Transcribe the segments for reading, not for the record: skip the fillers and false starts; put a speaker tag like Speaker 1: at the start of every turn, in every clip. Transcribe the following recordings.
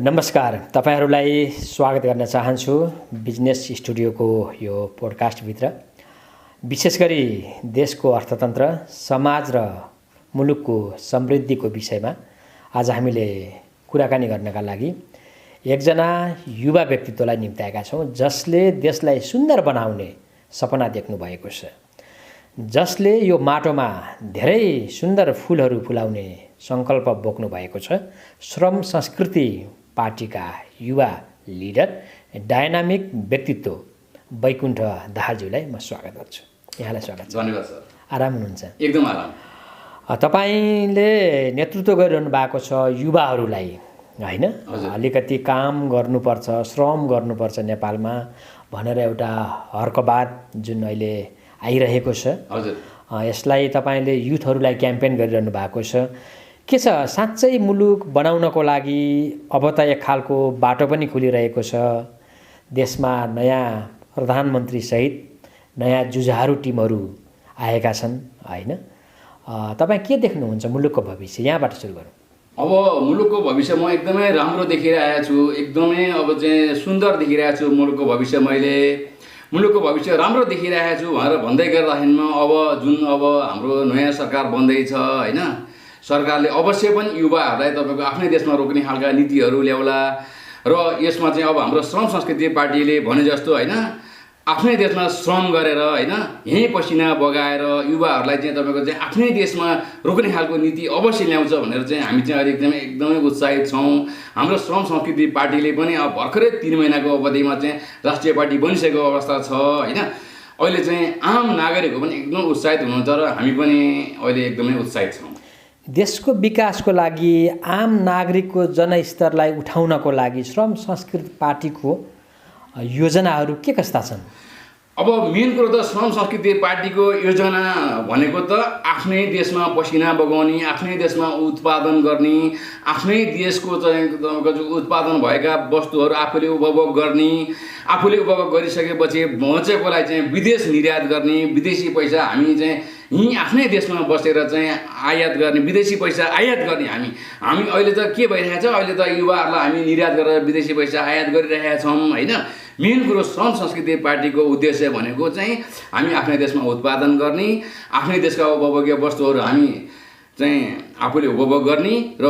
Speaker 1: नमस्कार, तपाईहरुलाई स्वागत गर्न चाहन्छु बिजनेस स्टुडियोको यो पोडकास्टभित्र। विशेष गरी देशको अर्थतन्त्र, समाज र मुलुकको समृद्धिको विषयमा आज हामीले कुराकानी गर्नका लागि एकजना युवा व्यक्तित्वलाई निम्त्याएका छौं, जसले देशलाई सुन्दर बनाउने सपना देख्नु भएको छ, जसले यो माटोमा धेरै सुन्दर फूलहरू फुलाउने संकल्प बोक्नु भएको छ। श्रम संस्कृति पार्टीका युवा लिडर, डायनामिक व्यक्तित्व बैकुण्ठ दाहालज्यूलाई म स्वागत गर्छु। यहाँलाई स्वागत छ।
Speaker 2: धन्यवाद सर।
Speaker 1: आराम हुनुहुन्छ?
Speaker 2: एकदम आराम।
Speaker 1: तपाईले नेतृत्व गरिरहनु भएको छ युवाहरूलाई, हैन? अलिकति काम गर्नुपर्छ, श्रम गर्नुपर्छ नेपालमा भनेर एउटा हर्कबाद जुन अहिले आइरहेको छ।
Speaker 2: हजुर।
Speaker 1: यसलाई तपाईले युथहरूलाई क्याम्पेन गरिरहनु भएको छ। के छ, साँच्चै मुलुक बनाउनको लागि अब त एक खालको बाटो पनि खुलिरहेको छ। देशमा नयाँ प्रधानमन्त्री सहित नयाँ जुझारु टिमहरू आएका छन्, हैन? तपाई के देख्नुहुन्छ मुलुकको भविष्य? यहाँबाट सुरु गरौँ।
Speaker 2: अब मुलुकको भविष्य म एकदमै राम्रो देखिरहेको छु, एकदमै अब चाहिँ सुन्दर देखिरहेको छु मुलुकको भविष्य। मैले मुलुकको भविष्य राम्रो देखिरहेको छु भनेर भन्दै गर्दाखेरिमा अब जुन अब हाम्रो नयाँ सरकार बन्दैछ, हैन? सरकारले अवश्य पनि युवाहरूलाई तपाईँको आफ्नै देशमा रोक्ने खालका नीतिहरू ल्याउला र यसमा चाहिँ अब हाम्रो श्रम संस्कृति पार्टीले भने जस्तो, हैन, आफ्नै देशमा श्रम गरेर, हैन, यहीँ पसिना बगाएर युवाहरूलाई चाहिँ तपाईँको चाहिँ आफ्नै देशमा रोक्ने खालको नीति अवश्य ल्याउँछ भनेर चाहिँ हामी चाहिँ अहिले एकदमै उत्साहित छौँ। हाम्रो श्रम संस्कृति पार्टीले पनि अब भर्खरै 3 महिनाको अवधिमा चाहिँ राष्ट्रिय पार्टी बनिसकेको अवस्था छ, हैन? अहिले चाहिँ आम नागरिकहरू पनि एकदम उत्साहित हुनुहुन्छ र हामी पनि अहिले एकदमै उत्साहित छौँ।
Speaker 1: देशको विकासको लागि, आम नागरिकको जनस्तरलाई उठाउनको लागि श्रम संस्कृति पार्टीको योजनाहरू के कस्ता छन्?
Speaker 2: अब मेन कुरो त श्रम संस्कृति पार्टीको योजना भनेको त आफ्नै देशमा पसिना बगाउने, आफ्नै देशमा उत्पादन गर्ने, आफ्नै देशको चाहिँ उत्पादन भएका वस्तुहरू आफूले उपभोग गर्ने, आफूले उपभोग गरिसकेपछि बचेकोलाई चाहिँ विदेश निर्यात गर्ने, विदेशी पैसा हामी चाहिँ यहीँ आफ्नै देशमा बसेर चाहिँ आयात गर्ने, विदेशी पैसा आयात गर्ने। हामी अहिले त के भइरहेको छ, अहिले त युवाहरूलाई हामी निर्यात गरेर विदेशी पैसा आयात गरिरहेका छौँ, हैन? मेन कुरो श्रम संस्कृति पार्टीको उद्देश्य भनेको चाहिँ हामी आफ्नै देशमा उत्पादन गर्ने, आफ्नै देशका उपभोग्य वस्तुहरू हामी चाहिँ आफूले उपभोग गर्ने र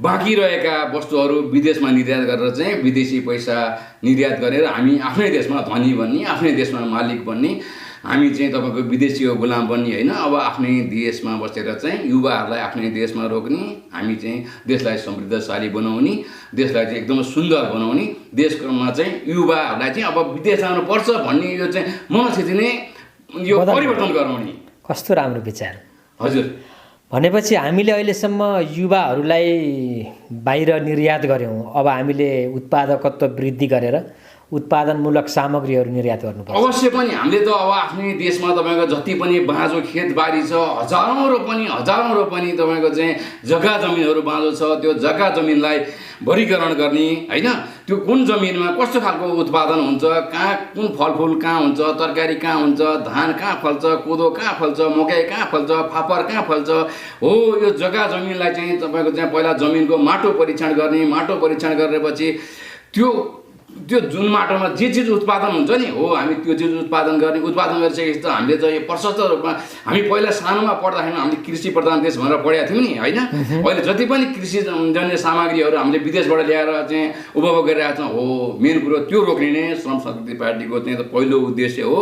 Speaker 2: बाँकी रहेका वस्तुहरू विदेशमा निर्यात गरेर चाहिँ विदेशी पैसा निर्यात गरेर हामी आफ्नै देशमा धनी बन्ने, आफ्नै देशमा मालिक बन्ने, हामी चाहिँ तपाईँको विदेशीको गुलाम बन्ने, होइन? अब आफ्नै देशमा बसेर चाहिँ युवाहरूलाई आफ्नै देशमा रोक्ने, हामी चाहिँ देशलाई समृद्धशाली बनाउने, देशलाई चाहिँ एकदम सुन्दर बनाउने, देशमा चाहिँ युवाहरूलाई चाहिँ अब विदेश जानुपर्छ भन्ने यो चाहिँ मनस्थिति नै यो परिवर्तन गराउने।
Speaker 1: कस्तो राम्रो विचार।
Speaker 2: हजुर।
Speaker 1: भनेपछि हामीले अहिलेसम्म युवाहरूलाई बाहिर निर्यात गऱ्यौँ, अब हामीले उत्पादकत्व वृद्धि गरेर उत्पादनमूलक सामग्रीहरू निर्यात गर्नुपर्छ।
Speaker 2: अवश्य पनि हामीले त अब आफ्नै देशमा तपाईँको जति पनि बाँझो खेतबारी छ, हजारौँ रोपनी तपाईँको चाहिँ जग्गा जमिनहरू बाँझो छ, त्यो जग्गा जमिनलाई वर्गीकरण गर्ने, हैन? त्यो कुन जमिनमा कस्तो खालको उत्पादन हुन्छ, कहाँ कुन फलफुल कहाँ हुन्छ, तरकारी कहाँ हुन्छ, धान कहाँ फल्छ, कोदो कहाँ फल्छ, मकै कहाँ फल्छ, फापर कहाँ फल्छ, हो यो जग्गा जमिनलाई चाहिँ तपाईँको चाहिँ पहिला जमिनको माटो परीक्षण गर्ने, माटो परीक्षण गरेपछि त्यो जुन माटोमा जे चिज उत्पादन हुन्छ नि, हो हामी त्यो चिज उत्पादन गर्ने, उत्पादन गरिसकेपछि त हामीले चाहिँ यो प्रशस्त रूपमा हामी पहिला सानोमा पढ्दाखेरि हामीले कृषि प्रधान देश भनेर पढेका थियौँ नि, होइन? अहिले जति पनि कृषि जन्य सामग्रीहरू हामीले विदेशबाट ल्याएर चाहिँ उपभोग गरिरहेका छौँ, हो मेन कुरो त्यो रोक्ने नै श्रम संस्कृति पार्टीको चाहिँ पहिलो उद्देश्य हो।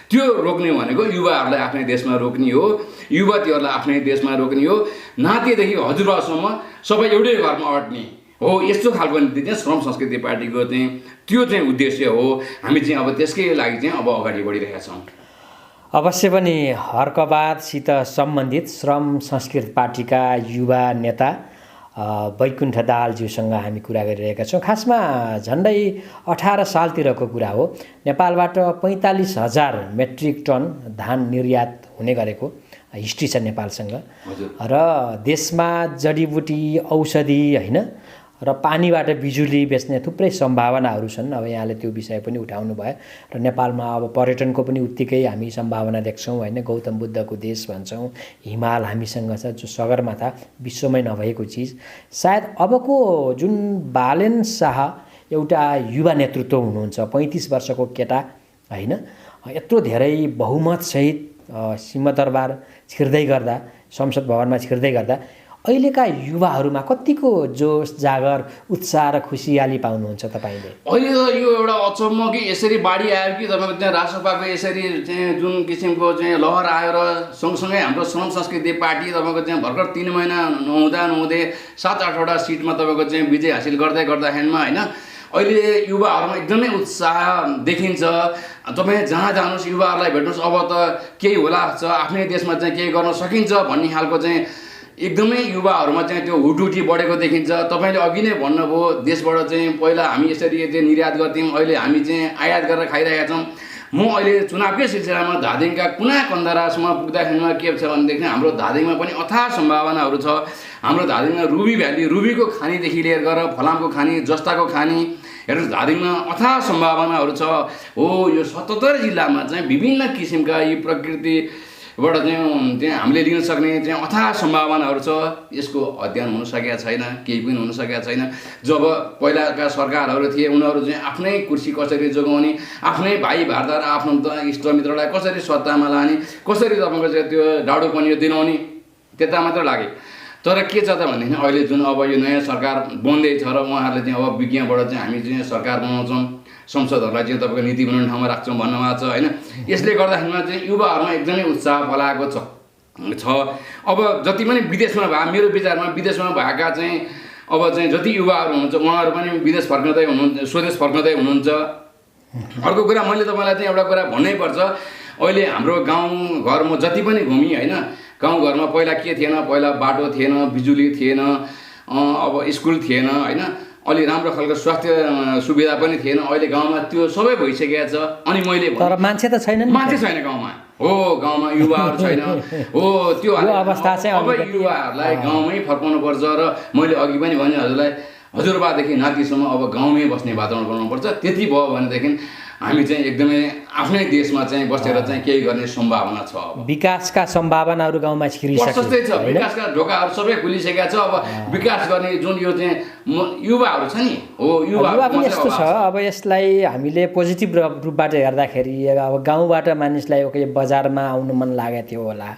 Speaker 2: त्यो रोक्ने भनेको युवाहरूलाई आफ्नै देशमा रोक्ने हो, युवतीहरूलाई आफ्नै देशमा रोक्ने हो, नातिदेखि हजुरबासम्म सबै एउटै घरमा अट्ने हो। यस्तो खालको नीति चाहिँ श्रम संस्कृति पार्टीको चाहिँ त्यो चाहिँ उद्देश्य हो। हामी चाहिँ अब त्यसकै लागि चाहिँ अब अगाडि बढिरहेका छौँ।
Speaker 1: अवश्य पनि हर्कबादसित सम्बन्धित श्रम संस्कृति पार्टीका युवा नेता बैकुण्ठ दाहालज्यूसँग हामी कुरा गरिरहेका छौँ। खासमा झन्डै 18 सालतिरको कुरा हो। नेपालबाट 45,000 मेट्रिक टन धान निर्यात हुने गरेको हिस्ट्री छ नेपालसँग। र देशमा जडीबुटी, औषधि, हैन, र पानीबाट बिजुली बेच्ने थुप्रै सम्भावनाहरू छन्। अब यहाँले त्यो विषय पनि उठाउनु भयो र नेपालमा अब पर्यटनको पनि उत्तिकै हामी सम्भावना देख्छौँ होइन। गौतम बुद्धको देश भन्छौँ, हिमाल हामीसँग छ, जो सगरमाथा विश्वमै नभएको चिज। सायद अबको जुन बालेन शाह एउटा युवा नेतृत्व हुनुहुन्छ, 35 वर्षको केटा होइन, यत्रो धेरै बहुमतसहित सिंहदरबार छिर्दै गर्दा, संसद भवनमा छिर्दै गर्दा अहिलेका युवाहरूमा कतिको जोस जागर उत्साह र खुसियाली पाउनुहुन्छ तपाईँले?
Speaker 2: अहिले त यो एउटा अचम्म कि यसरी बाढी आयो कि तपाईँको त्यहाँ राजसभाको यसरी चाहिँ जुन किसिमको चाहिँ लहर आयो र सँगसँगै हाम्रो श्रम संस्कृति पार्टी तपाईँको चाहिँ भर्खर 3 महिना नहुँदै 7-8वटा सिटमा तपाईँको चाहिँ विजय हासिल गर्दाखेरिमा होइन, अहिले युवाहरूमा एकदमै उत्साह देखिन्छ। तपाईँ जहाँ जानुहोस् युवाहरूलाई भेट्नुहोस्, अब त केही होला छ, आफ्नै देशमा चाहिँ केही गर्न सकिन्छ भन्ने खालको चाहिँ एकदमै युवाहरूमा चाहिँ त्यो हुटुटी बढेको देखिन्छ। तपाईँले अघि नै भन्नुभयो, देशबाट चाहिँ पहिला हामी यसरी चाहिँ निर्यात गर्थ्यौँ, अहिले हामी चाहिँ आयात गरेर खाइरहेका छौँ। म अहिले चुनावकै सिलसिलामा धादिङका कुना कन्दरासम्म पुग्दाखेरिमा के छ भनेदेखि हाम्रो धादिङमा पनि अथाह सम्भावनाहरू छ। हाम्रो धादिङमा रुबी भ्याली, रुबीको खानीदेखि लिएर गएर फलामको खानी, जस्ताको खानी, हेर्नुहोस् धादिङमा अथाह सम्भावनाहरू छ। हो, यो 77 जिल्लामा चाहिँ विभिन्न किसिमका यी प्रकृतिबाट चाहिँ हामीले लिन सक्ने चाहिँ अथाह सम्भावनाहरू छ। यसको अध्ययन हुन सकेका छैन, केही पनि हुन सकेका छैन। जब पहिलाका सरकारहरू थिए, उनीहरू चाहिँ आफ्नै कुर्सी कसरी जोगाउने, आफ्नै भाइ भारदार आफ्नो इष्टमित्रलाई कसरी सत्तामा लाने, कसरी तपाईँको चाहिँ त्यो डाडु पनियो दिलाउने, त्यता मात्र लागे। तर के छ त भनेदेखि अहिले जुन अब यो नयाँ सरकार बन्दैछ र उहाँहरूले चाहिँ अब विज्ञबाट चाहिँ हामी चाहिँ सरकार बनाउँछौँ, संसदहरूलाई चाहिँ तपाईँको नीति बनाउने ठाउँमा राख्छौँ भन्नुभएको छ होइन। यसले गर्दाखेरिमा चाहिँ युवाहरूमा एकदमै उत्साह पलाएको छ। अब जति पनि विदेशमा भए, मेरो विचारमा विदेशमा भएका चाहिँ अब चाहिँ जति युवाहरू हुनुहुन्छ उहाँहरू पनि विदेश फर्कँदै हुनुहुन्छ, स्वदेश फर्कँदै हुनुहुन्छ। अर्को कुरा मैले तपाईँलाई चाहिँ एउटा कुरा भन्नैपर्छ, अहिले हाम्रो गाउँ घरमा जति पनि घुमी होइन, गाउँघरमा पहिला के थिएन, पहिला बाटो थिएन, बिजुली थिएन, अब स्कुल थिएन होइन, अलि राम्रो खालको स्वास्थ्य सुविधा पनि थिएन। अहिले गाउँमा त्यो सबै भइसकेको छ। अनि मैले
Speaker 1: तर मान्छे त छैन,
Speaker 2: मान्छे छैन गाउँमा। हो, गाउँमा युवाहरू छैन। हो, त्यो
Speaker 1: अवस्था चाहिँ
Speaker 2: अब युवाहरूलाई गाउँमै फर्काउनु पर्छ। र मैले अघि पनि भने हजुरलाई, हजुरबादेखि नातिसम्म अब गाउँमै बस्ने वातावरण बनाउनुपर्छ। त्यति भयो भनेदेखि हामी चाहिँ एकदमै आफ्नै देशमा चाहिँ बसेर चाहिँ केही गर्ने सम्भावना छ। अब
Speaker 1: विकासका सम्भावनाहरू गाउँमा छिरिसकेको
Speaker 2: प्रशस्तै छ, विकासका ढोकाहरू सबै खुलिसकेका छ। अब विकास गर्ने जुन यो चाहिँ युवाहरू छ नि, हो युवा
Speaker 1: पनि यस्तो छ। अब यसलाई हामीले पोजिटिभ रूपबाट हेर्दाखेरि अब गाउँबाट मानिसलाई ओके बजारमा आउनु मन लागेको थियो होला,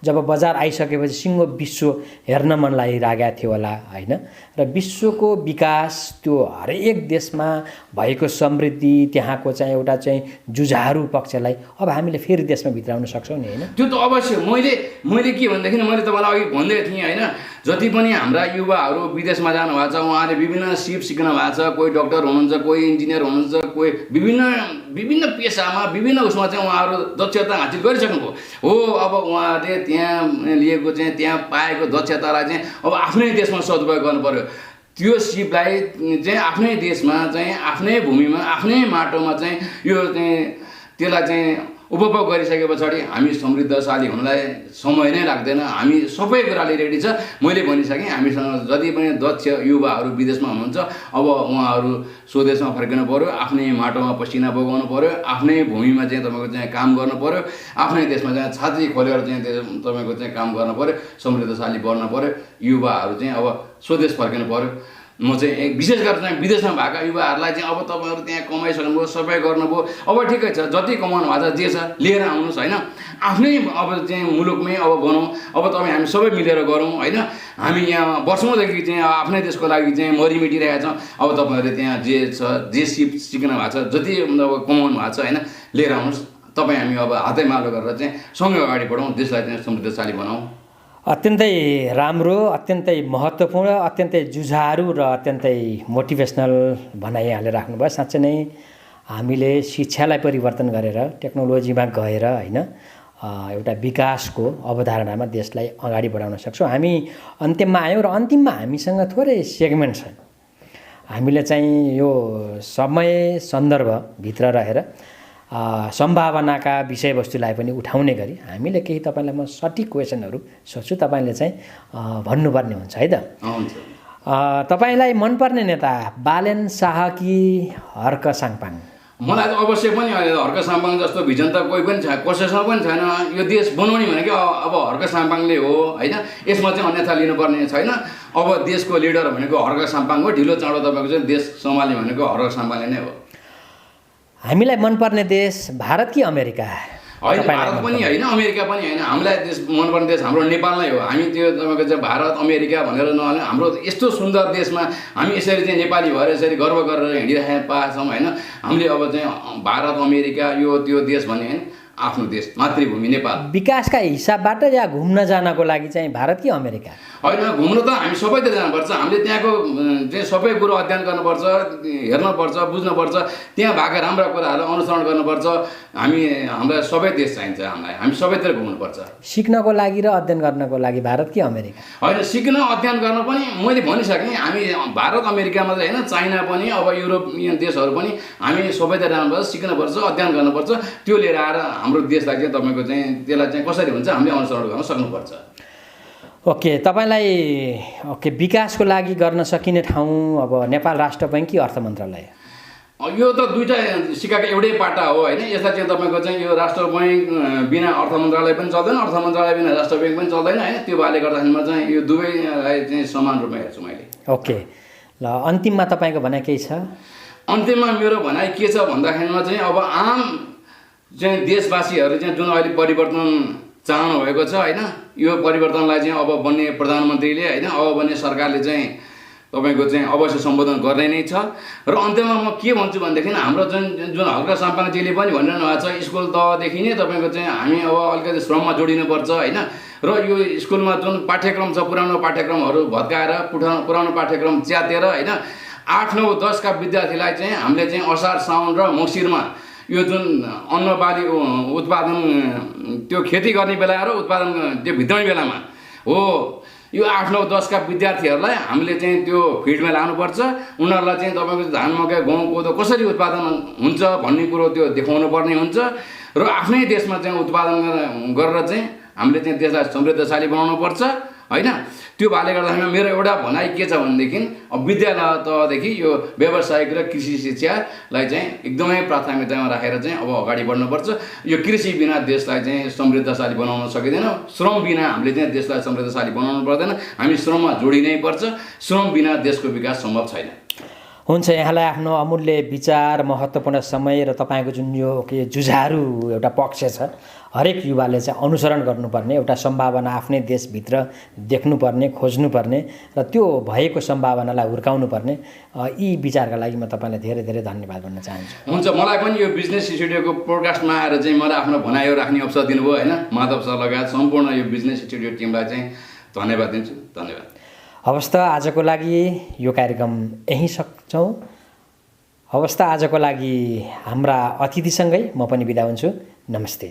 Speaker 1: जब बजार आइसकेपछि सिङ्गो विश्व हेर्न मन लागिरहेको थियो होला होइन। र विश्वको विकास, त्यो हरेक देशमा भएको समृद्धि, त्यहाँको चाहिँ एउटा चाहिँ जुझारु पक्षलाई अब हामीले फेरि देशमा भित्राउन सक्छौँ नि होइन।
Speaker 2: त्यो त अवश्य। मैले के भनेदेखि मैले तपाईँलाई अघि भन्दै थिएँ होइन, जति पनि हाम्रा युवाहरू विदेशमा जानुभएको छ उहाँले विभिन्न सिप सिक्नु भएको छ। कोही डक्टर हुनुहुन्छ, कोही इन्जिनियर हुनुहुन्छ, कोही विभिन्न पेसामा विभिन्न उसमा चाहिँ उहाँहरू दक्षता हासिल गरिसक्नुभयो। हो, अब उहाँहरूले त्यहाँ लिएको चाहिँ त्यहाँ पाएको दक्षतालाई चाहिँ अब आफ्नै देशमा सदुपयोग गर्नु पर्यो। त्यो सिपलाई चाहिँ आफ्नै देशमा चाहिँ आफ्नै भूमिमा आफ्नै माटोमा चाहिँ यो चाहिँ त्यसलाई चाहिँ उपभोग गरिसके पछाडि हामी समृद्धशाली हुनलाई समय नै लाग्दैन। हामी सबै कुराले रेडी छ। मैले भनिसकेँ, हामीसँग जति पनि दक्ष युवाहरू विदेशमा हुनुहुन्छ, अब उहाँहरू स्वदेशमा फर्किनु पऱ्यो, आफ्नै माटोमा पसिना बगाउनु पऱ्यो, आफ्नै भूमिमा चाहिँ तपाईँको चाहिँ काम गर्नु पऱ्यो, आफ्नै देशमा चाहिँ छाती खोलेर चाहिँ तपाईँको चाहिँ काम गर्नु पऱ्यो, समृद्धशाली बढ्नु पऱ्यो। युवाहरू चाहिँ अब स्वदेश फर्किनु पऱ्यो। म चाहिँ विशेष गरेर चाहिँ विदेशमा भएका युवाहरूलाई चाहिँ अब तपाईँहरू त्यहाँ कमाइसक्नुभयो, सबै गर्नुभयो, अब ठिकै छ, जति कमाउनु भएको छ जे छ लिएर आउनुहोस् होइन। आफ्नै अब चाहिँ मुलुकमै अब बनाउँ, अब तपाईँ हामी सबै मिलेर गरौँ होइन। हामी यहाँ वर्षौँदेखि चाहिँ आफ्नै देशको लागि चाहिँ मरिमिटिरहेका छौँ। अब तपाईँहरूले त्यहाँ जे छ, जे सिक्नु भएको छ, जति अब कमाउनु भएको छ होइन, लिएर आउनुहोस्। तपाईँ हामी अब हातैमालो गरेर चाहिँ सँगै अगाडि बढौँ, देशलाई चाहिँ समृद्धशाली बनाऊँ।
Speaker 1: अत्यन्तै राम्रो, अत्यन्तै महत्त्वपूर्ण, अत्यन्तै जुझारु र अत्यन्तै मोटिभेसनल भनाइ यहाँले राख्नुभयो। साँच्चै नै हामीले शिक्षालाई परिवर्तन गरेर टेक्नोलोजीमा गएर होइन एउटा विकासको अवधारणामा देशलाई अगाडि बढाउन सक्छौँ। हामी अन्त्यमा आयौँ र अन्तिममा हामीसँग थोरै सेगमेन्ट छन्। हामीले चाहिँ यो समय सन्दर्भभित्र रहेर सम्भावनाका विषयवस्तुलाई पनि उठाउने गरी हामीले केही तपाईँलाई म सटिक क्वेसनहरू सोध्छु, तपाईँले चाहिँ भन्नुपर्ने हुन्छ है त। तपाईँलाई मनपर्ने नेता बालेन शाह कि हर्क साङपाङ?
Speaker 2: मलाई त अवश्य पनि अहिले हर्क साम्पाङ जस्तो भिजन त कोही पनि छैन, कसैसँग पनि छैन। यो देश बनाउने भनेको अब हर्क साम्पाङले हो होइन, यसमा चाहिँ अन्यथा लिनुपर्ने छैन। अब देशको लिडर भनेको हर्क साम्पाङ हो, ढिलो चाँडो तपाईँको चाहिँ देश सम्हाल्ने भनेको हर्क साम्पाङले नै हो।
Speaker 1: हामीलाई मनपर्ने देश भारत कि अमेरिका?
Speaker 2: होइन, भारत पनि होइन, अमेरिका पनि होइन। हामीलाई देश मनपर्ने देश हाम्रो नेपाल नै हो। हामी त्यो तपाईँको चाहिँ भारत अमेरिका भनेर नहाल्ने, हाम्रो यस्तो सुन्दर देशमा हामी यसरी चाहिँ नेपाली भएर यसरी गर्व गरेर हिँडिरहेका पाएछौँ होइन। हामीले अब चाहिँ भारत अमेरिका यो त्यो देश भन्ने होइन, आफ्नो देश मातृभूमि नेपाल।
Speaker 1: विकासका हिसाबबाट या घुम्न जानको लागि चाहिँ भारत कि अमेरिका?
Speaker 2: होइन, घुम्न त हामी सबैतिर जानुपर्छ। हामीले त्यहाँको चाहिँ सबै कुरो अध्ययन गर्नुपर्छ, हेर्नुपर्छ, बुझ्नुपर्छ, त्यहाँ भएका राम्रा कुराहरू अनुसरण गर्नुपर्छ। हामीलाई सबै देश चाहिन्छ, हामी सबैतिर घुम्नुपर्छ।
Speaker 1: सिक्नको लागि र अध्ययन गर्नको लागि भारत कि अमेरिका?
Speaker 2: होइन, सिक्न अध्ययन गर्न पनि मैले भनिसकेँ, हामी भारत अमेरिका मात्रै होइन, चाइना पनि, अब युरोपियन देशहरू पनि हामी सबैतिर जानुपर्छ, सिक्नुपर्छ, अध्ययन गर्नुपर्छ। त्यो लिएर आएर हाम्रो देशलाई चाहिँ तपाईँको चाहिँ त्यसलाई चाहिँ कसरी हुन्छ हामीले अनुसरण गर्न सक्नुपर्छ।
Speaker 1: ओके, तपाईँलाई विकासको लागि गर्न सकिने ठाउँ अब नेपाल राष्ट्र बैङ्क कि अर्थ मन्त्रालय?
Speaker 2: यो त दुईवटा सिक्काको एउटै पाटा हो होइन। यसलाई चाहिँ तपाईँको चाहिँ यो राष्ट्र बैङ्क बिना अर्थ मन्त्रालय पनि चल्दैन, अर्थ मन्त्रालय बिना राष्ट्र बैङ्क पनि चल्दैन होइन। त्यो भएले गर्दाखेरिमा चाहिँ यो दुवैलाई चाहिँ समान रूपमा हेर्छु मैले।
Speaker 1: ओके, ल अन्तिममा तपाईँको भनाइ केही छ?
Speaker 2: अन्तिममा मेरो भनाइ के छ भन्दाखेरिमा चाहिँ अब आम चाहिँ देशवासीहरू चाहिँ जुन अहिले परिवर्तन चाहनु भएको छ होइन, यो परिवर्तनलाई चाहिँ अब बन्ने प्रधानमन्त्रीले होइन, अब बन्ने सरकारले चाहिँ तपाईँको चाहिँ अवश्य सम्बोधन गर्ने नै छ। र अन्त्यमा म के भन्छु भनेदेखि हाम्रो जुन हर्क साम्पाङजीले पनि भनिरहनु भएको छ, स्कुल तहदेखि नै तपाईँको चाहिँ हामी अब अलिकति श्रममा जोडिनुपर्छ होइन। र यो स्कुलमा जुन पाठ्यक्रम छ, पुरानो पाठ्यक्रमहरू भत्काएर पुरानो पाठ्यक्रम च्यातेर होइन, 8, 9, 10 का विद्यार्थीलाई चाहिँ हामीले चाहिँ असार, साउन र मङ्सिरमा यो जुन अन्न बाली उत्पादन त्यो खेती गर्ने बेला र उत्पादन त्यो भित्राउने बेलामा हो, यो 8, 9, 10 का विद्यार्थीहरूलाई हामीले चाहिँ त्यो फिल्डमा लानुपर्छ। उनीहरूलाई चाहिँ तपाईँको धान, मकै, गहुँ, कोदो कसरी उत्पादन हुन्छ भन्ने कुरो त्यो देखाउनु पर्ने हुन्छ। र आफ्नै देशमा चाहिँ उत्पादन गरेर चाहिँ हामीले चाहिँ देशलाई समृद्धशाली बनाउनुपर्छ होइन। त्यो भएले गर्दाखेरि मेरो एउटा भनाइ के छ भनेदेखि अब विद्यालय तहदेखि यो व्यावसायिक र कृषि शिक्षालाई चाहिँ एकदमै प्राथमिकतामा राखेर चाहिँ अब अगाडि बढ्नुपर्छ। यो कृषि बिना देशलाई चाहिँ समृद्धशाली बनाउन सकिँदैन, श्रम बिना हामीले चाहिँ देशलाई समृद्धशाली बनाउनु पर्दैन, हामी श्रममा जोडिनै पर्छ। श्रम बिना देशको विकास सम्भव छैन।
Speaker 1: हुन्छ, यहाँलाई आफ्नो अमूल्य विचार, महत्त्वपूर्ण समय र तपाईँको जुन यो जुझारु एउटा पक्ष छ, हरेक युवाले चाहिँ अनुसरण गर्नुपर्ने, एउटा सम्भावना आफ्नै देशभित्र देख्नुपर्ने, खोज्नुपर्ने र त्यो भएको सम्भावनालाई हुर्काउनु पर्ने, यी विचारका लागि म तपाईँलाई धेरै धेरै धन्यवाद भन्न चाहन्छु।
Speaker 2: हुन्छ, मलाई पनि यो बिजनेस स्टुडियोको पोडकास्टमा आएर चाहिँ मलाई आफ्नो भनाइहरू राख्ने अवसर दिनुभयो होइन। माधव सर लगायत सम्पूर्ण यो बिजनेस स्टुडियो टिमलाई चाहिँ धन्यवाद दिन्छु। धन्यवाद।
Speaker 1: हवस् त, आजको लागि यो कार्यक्रम यहीँ सक्छौँ। हवस् त, आजको लागि हाम्रा अतिथिसँगै म पनि बिदा हुन्छु। नमस्ते।